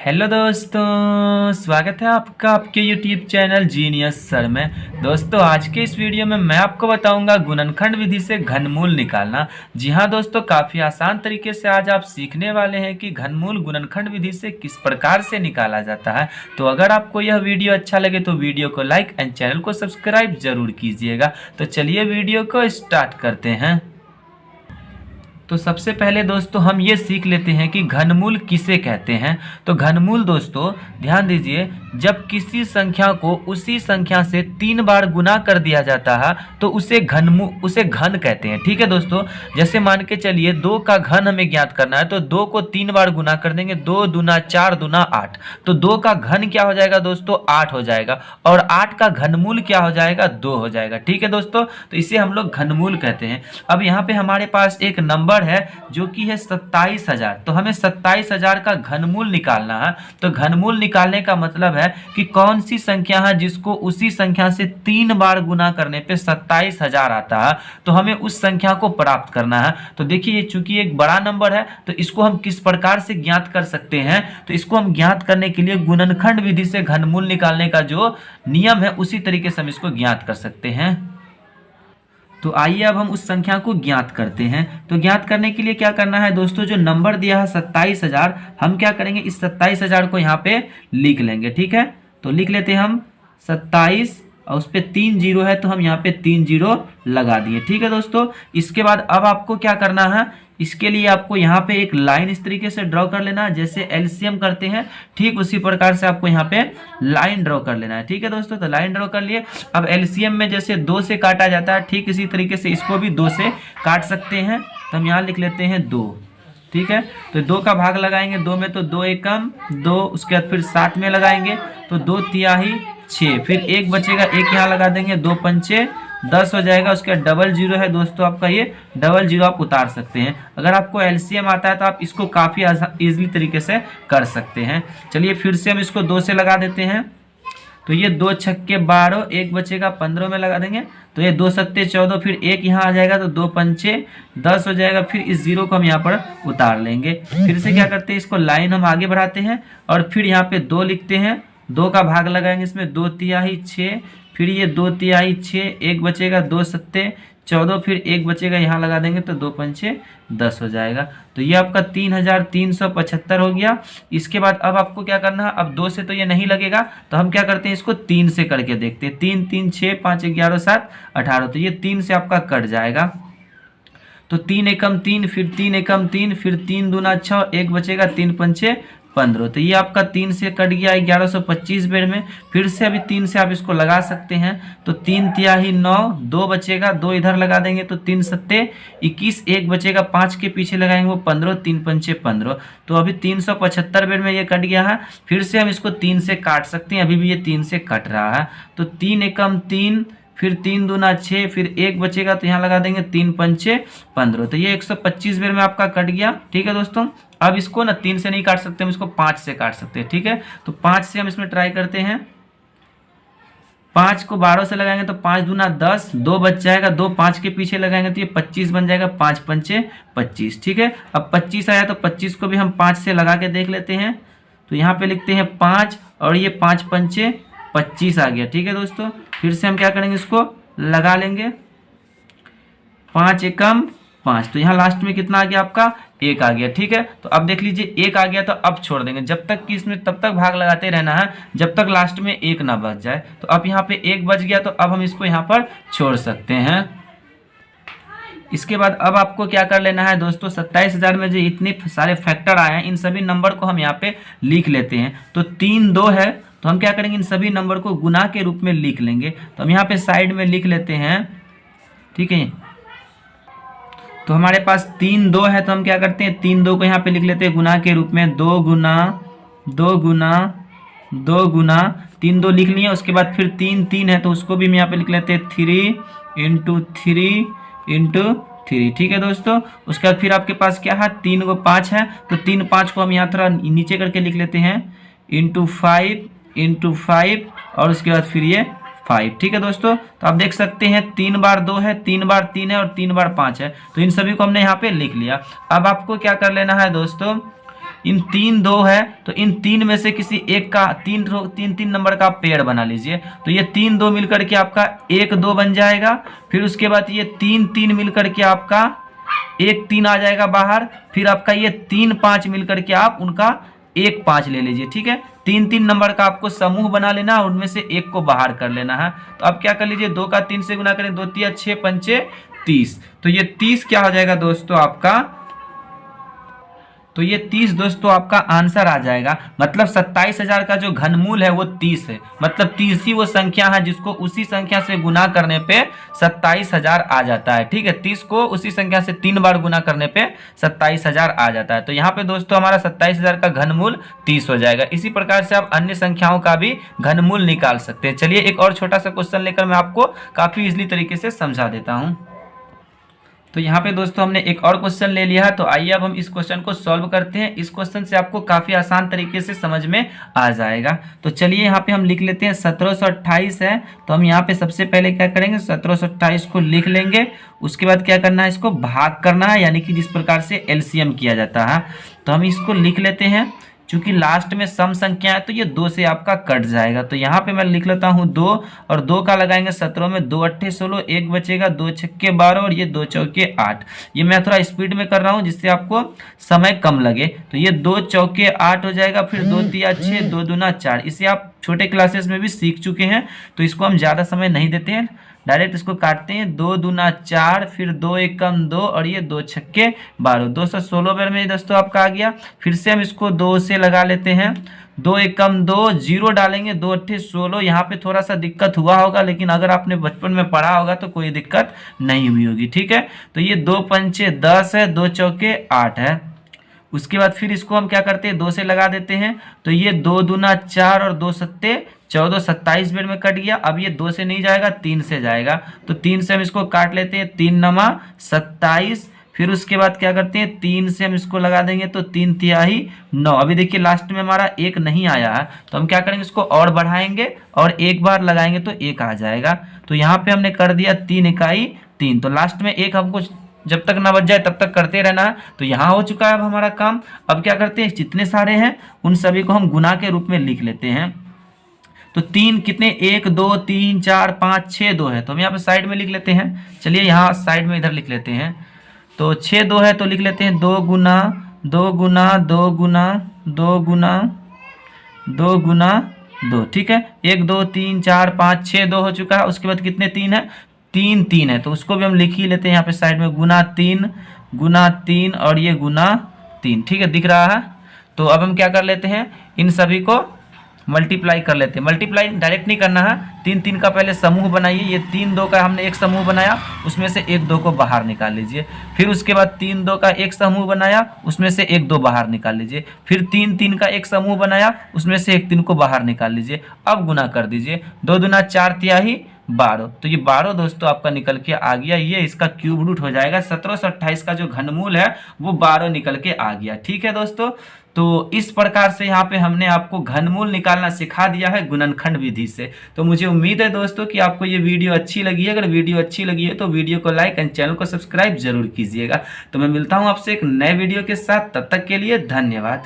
Hello दोस्तों, स्वागत है आपका आपके यूट्यूब चैनल जीनियस सर में। दोस्तों, आज के इस वीडियो में मैं आपको बताऊंगा गुणनखंड विधि से घनमूल निकालना। जी हाँ दोस्तों, काफ़ी आसान तरीके से आज आप सीखने वाले हैं कि घनमूल गुणनखंड विधि से किस प्रकार से निकाला जाता है। तो अगर आपको यह वीडियो अच्छा लगे तो वीडियो को लाइक एंड चैनल को सब्सक्राइब जरूर कीजिएगा। तो चलिए वीडियो को स्टार्ट करते हैं। तो सबसे पहले दोस्तों हम ये सीख लेते हैं कि घनमूल किसे कहते हैं। तो घनमूल दोस्तों ध्यान दीजिए, जब किसी संख्या को उसी संख्या से 3 बार गुना कर दिया जाता है तो उसे घन कहते हैं। ठीक है दोस्तों, जैसे मान के चलिए 2 का घन हमें ज्ञात करना है तो 2 को 3 बार गुना कर देंगे, 2 दूना 4 दूना 8, तो 2 का घन क्या हो जाएगा दोस्तों, 8 हो जाएगा, और 8 का घनमूल क्या हो जाएगा, 2 हो जाएगा। ठीक है दोस्तों, तो इसे हम लोग घनमूल कहते हैं। अब यहाँ पे हमारे पास एक नंबर है जो कि है 27,000, तो हमें 27,000 का घनमूल निकालना है। तो घनमूल निकालने का मतलब है कि कौन सी संख्या है जिसको उसी संख्या से 3 बार गुना करने पे 27,000 आता है, तो हमें उस संख्या को प्राप्त करना है। तो देखिए, चूंकि एक बड़ा नंबर है तो इसको हम किस प्रकार से ज्ञात कर सकते हैं, तो इसको हम ज्ञात करने के लिए गुणनखंड विधि से घनमूल निकालने का जो नियम है उसी तरीके से हम इसको ज्ञात कर सकते हैं। तो आइए अब हम उस संख्या को ज्ञात करते हैं। तो ज्ञात करने के लिए क्या करना है दोस्तों, जो नंबर दिया है 27,000, हम क्या करेंगे, इस 27,000 को यहाँ पे लिख लेंगे। ठीक है, तो लिख लेते हैं हम 27 और उस पर 3 जीरो है तो हम यहाँ पे 3 जीरो लगा दिए। ठीक है दोस्तों, इसके बाद अब आपको क्या करना है, इसके लिए आपको यहाँ पे एक लाइन इस तरीके से ड्रॉ कर लेना है, जैसे एलसीएम करते हैं ठीक उसी प्रकार से आपको यहाँ पे लाइन ड्रॉ कर लेना है। ठीक है दोस्तों, तो लाइन ड्रॉ कर लिए। अब एलसीएम में जैसे 2 से काटा जाता है ठीक इसी तरीके से इसको भी 2 से काट सकते हैं। तो हम यहाँ लिख लेते हैं 2। ठीक है, तो 2 का भाग लगाएंगे 2 में, तो 2 एकम 2, उसके बाद फिर 7 में लगाएंगे तो 2 तिहाई 6, फिर 1 बचेगा, 1 यहाँ लगा देंगे, 2 पंचे 10 हो जाएगा। उसके बाद डबल जीरो है दोस्तों आपका, ये डबल जीरो आप उतार सकते हैं। अगर आपको एलसीएम आता है तो आप इसको काफ़ी इजीली तरीके से कर सकते हैं। चलिए फिर से हम इसको 2 से लगा देते हैं, तो ये 2 छक्के 12, 1 बचेगा 15 में लगा देंगे, तो ये 2 सत्ते 14, फिर 1 यहाँ आ जाएगा तो 2 पंचे 10 हो जाएगा। फिर इस जीरो को हम यहाँ पर उतार लेंगे। फिर से क्या करते हैं, इसको लाइन हम आगे बढ़ाते हैं और फिर यहाँ पे 2 लिखते हैं, 2 का भाग लगाएंगे इसमें, 2 तिहाई 6, फिर ये 2 तिहाई 6, 1 बचेगा, 2 सत्ते 14, फिर 1 बचेगा यहाँ लगा देंगे तो 2 पंचे 10 हो जाएगा। तो ये आपका 3,375 हो गया। इसके बाद अब आपको क्या करना है, अब 2 से तो ये नहीं लगेगा तो हम क्या करते हैं, इसको 3 से करके देखते हैं। 3 3 6 5 11 7 18, तो ये 3 से आपका कट जाएगा। तो 3 एकम 3, फिर 3 एकम 3, फिर 3 दूना 6, 1 बचेगा, 3 पंचे 15, तो ये आपका 3 से कट गया 1125 बेर में। फिर से अभी 3 से आप इसको लगा सकते हैं, तो 3 तिहाई 9, 2 बचेगा, 2 इधर लगा देंगे तो 3 सत्ते 21, 1 बचेगा, 5 के पीछे लगाएंगे वो 15, 3 पंचे 15, तो अभी 375 बेर में ये कट गया है। फिर से हम इसको 3 से काट सकते हैं, अभी भी ये 3 से कट रहा है। तो 3 एकम 3, फिर 3 दूना 6, फिर 1 बचेगा तो यहाँ लगा देंगे 3 पंचे 15, तो ये 125 बेर में आपका कट गया। ठीक है दोस्तों, अब इसको ना 3 से नहीं काट सकते, हम इसको 5 से काट सकते हैं। ठीक है, तो 5 से हम इसमें ट्राई करते हैं। 5 को 12 से लगाएंगे तो 5 दूना 10, 2 बच जाएगा, 2 5 के पीछे लगाएंगे तो ये 25 बन जाएगा, 5 पंचे 25। ठीक है, अब 25 आया तो 25 को भी हम 5 से लगा के देख लेते हैं। तो यहाँ पे लिखते हैं 5 और ये 5 पंचे 25 आ गया। ठीक है दोस्तों, फिर से हम क्या करेंगे, इसको लगा लेंगे, 5 एकम 5, तो यहाँ लास्ट में कितना आ गया आपका, 1 आ गया। ठीक है, तो अब देख लीजिए 1 आ गया तो अब छोड़ देंगे, जब तक कि इसमें तब तक भाग लगाते रहना है जब तक लास्ट में 1 ना बच जाए। तो अब यहाँ पे 1 बच गया तो अब हम इसको यहाँ पर छोड़ सकते हैं। इसके बाद अब आपको क्या कर लेना है दोस्तों, 27,000 में जो इतने सारे फैक्टर आए हैं इन सभी नंबर को हम यहाँ पे लिख लेते हैं। तो 3 2 है तो हम क्या करेंगे, इन सभी नंबर को गुना के रूप में लिख लेंगे। तो हम यहाँ पे साइड में लिख लेते हैं। ठीक है, तो हमारे पास 3 2 है तो हम क्या करते हैं, 3 2 को यहाँ पे लिख लेते हैं गुना के रूप में, 2 गुना 2 गुना 2 गुना 3 2 लिख लिए। उसके बाद फिर 3 3 है तो उसको भी हम यहाँ पे लिख लेते हैं 3 इंटू 3 इंटू 3। ठीक है दोस्तों, उसके बाद फिर आपके पास क्या है, 3 को 5 है तो 3 5 को हम यहाँ थोड़ा नीचे करके लिख लेते हैं, इंटू 5 और उसके बाद फिर ये 5। ठीक है दोस्तों, तो आप देख सकते हैं 3 बार 2 है, 3 बार 3 है और 3 बार 5 है, तो इन सभी को हमने यहाँ पे लिख लिया। अब आपको क्या कर लेना है दोस्तों, इन 3 2 है तो इन 3 में से किसी एक का 3 नंबर का पेड़ बना लीजिए। तो ये 3 2 मिलकर के आपका 1 2 बन जाएगा। फिर उसके बाद ये 3 3 मिलकर के आपका 1 3 आ जाएगा बाहर। फिर आपका ये 3 5 मिलकर के आप उनका 1 5 ले लीजिए। ठीक है, 3 3 नंबर का आपको समूह बना लेना और उनमें से एक को बाहर कर लेना है। तो अब क्या कर लीजिए, 2 का 3 से गुना करें, 2 3 6 पंचे 30। तो ये 30 क्या हो जाएगा दोस्तों आपका, तो ये 30 दोस्तों आपका आंसर आ जाएगा। मतलब 27,000 का जो घनमूल है वो 30 है। मतलब 30 ही वो संख्या है जिसको उसी संख्या से गुना करने पे 27,000 आ जाता है। ठीक है, 30 को उसी संख्या से 3 बार गुना करने पे 27,000 आ जाता है। तो यहाँ पे दोस्तों हमारा 27,000 का घनमूल 30 हो जाएगा। इसी प्रकार से आप अन्य संख्याओं का भी घनमूल निकाल सकते हैं। चलिए एक और छोटा सा क्वेश्चन लेकर मैं आपको काफी इजीली तरीके से समझा देता हूँ। तो यहाँ पे दोस्तों हमने एक और क्वेश्चन ले लिया है। तो आइए अब हम इस क्वेश्चन को सॉल्व करते हैं। इस क्वेश्चन से आपको काफ़ी आसान तरीके से समझ में आ जाएगा। तो चलिए यहाँ पे हम लिख लेते हैं 1728 है। तो हम यहाँ पे सबसे पहले क्या करेंगे, 1728 को लिख लेंगे। उसके बाद क्या करना है, इसको भाग करना है, यानी कि जिस प्रकार से एलसीएम किया जाता है। तो हम इसको लिख लेते हैं। चूंकि लास्ट में सम संख्या है तो ये 2 से आपका कट जाएगा। तो यहाँ पे मैं लिख लेता हूँ 2 और 2 का लगाएंगे 17 में, 2 8 16, 1 बचेगा, 2 छक्के 12 और ये 2 चौके 8। ये मैं थोड़ा स्पीड में कर रहा हूँ जिससे आपको समय कम लगे। तो ये 2 चौके 8 हो जाएगा। फिर 2 3 6, 2 दूना 4। इसे आप छोटे क्लासेस में भी सीख चुके हैं, तो इसको हम ज़्यादा समय नहीं देते हैं, डायरेक्ट इसको काटते हैं। 2 दूना 4, फिर 2 एकम 2 और ये 2 छक्के 12, 216 बार में दोस्तों आपका आ गया। फिर से हम इसको 2 से लगा लेते हैं। 2 एकम 2, 0 डालेंगे, 2 8 16। यहाँ पे थोड़ा सा दिक्कत हुआ होगा, लेकिन अगर आपने बचपन में पढ़ा होगा तो कोई दिक्कत नहीं हुई होगी। ठीक है, तो ये 2 पंचे 10 है, 2 चौके 8 है। उसके बाद फिर इसको हम क्या करते हैं, 2 से लगा देते हैं। तो ये 2 दूना 4 और 2 सत्ते 14, 27 बेर में कट गया। अब ये 2 से नहीं जाएगा, 3 से जाएगा। तो 3 से हम इसको काट लेते हैं, 3 नमा 27। फिर उसके बाद क्या करते हैं, 3 से हम इसको लगा देंगे तो 3 तिहाई 9। अभी देखिए लास्ट में हमारा 1 नहीं आया है, तो हम क्या करेंगे, इसको और बढ़ाएंगे और एक बार लगाएंगे तो 1 आ जाएगा। तो यहाँ पे हमने कर दिया 3 इकाई 3। तो लास्ट में 1 हमको जब तक ना बच जाए तब तक करते रहना है। तो यहाँ हो चुका है अब हमारा काम। अब क्या करते हैं, जितने सारे हैं उन सभी को हम गुना के रूप में लिख लेते हैं। तो 3 कितने, 1 2 3 4 5 6 2 है। तो हम यहाँ पे साइड में लिख लेते हैं। चलिए यहाँ साइड में इधर लिख लेते हैं। तो 6 2 है तो लिख लेते हैं 2 गुना 2 गुना 2 गुना 2 गुना 2 गुना 2। ठीक है, 1 2 3 4 5 6 2 हो चुका है। उसके बाद कितने 3 है, 3 3 है, तो उसको भी हम लिख ही लेते हैं यहाँ पे साइड में, गुना 3 और ये गुना 3। ठीक है, दिख रहा है। तो अब हम क्या कर लेते हैं, इन सभी को मल्टीप्लाई कर लेते हैं। मल्टीप्लाई डायरेक्ट नहीं करना है, 3 3 का पहले समूह बनाइए। ये 3 2 का हमने एक समूह बनाया, उसमें से 1 2 को बाहर निकाल लीजिए। फिर उसके बाद 3 2 का एक समूह बनाया, उसमें से 1 2 बाहर निकाल लीजिए। फिर 3 3 का एक समूह बनाया, उसमें से 1 3 को बाहर निकाल लीजिए। अब गुना कर दीजिए, 2 दूना 4 तिहाई 12। तो ये 12 दोस्तों आपका निकल के आ गया। ये इसका क्यूब रूट हो जाएगा। 1728 का जो घनमूल है वो 12 निकल के आ गया। ठीक है दोस्तों, तो इस प्रकार से यहाँ पे हमने आपको घनमूल निकालना सिखा दिया है गुणनखंड विधि से। तो मुझे उम्मीद है दोस्तों कि आपको ये वीडियो अच्छी लगी है। अगर वीडियो अच्छी लगी है तो वीडियो को लाइक एंड चैनल को सब्सक्राइब जरूर कीजिएगा। तो मैं मिलता हूँ आपसे एक नए वीडियो के साथ, तब तक के लिए धन्यवाद।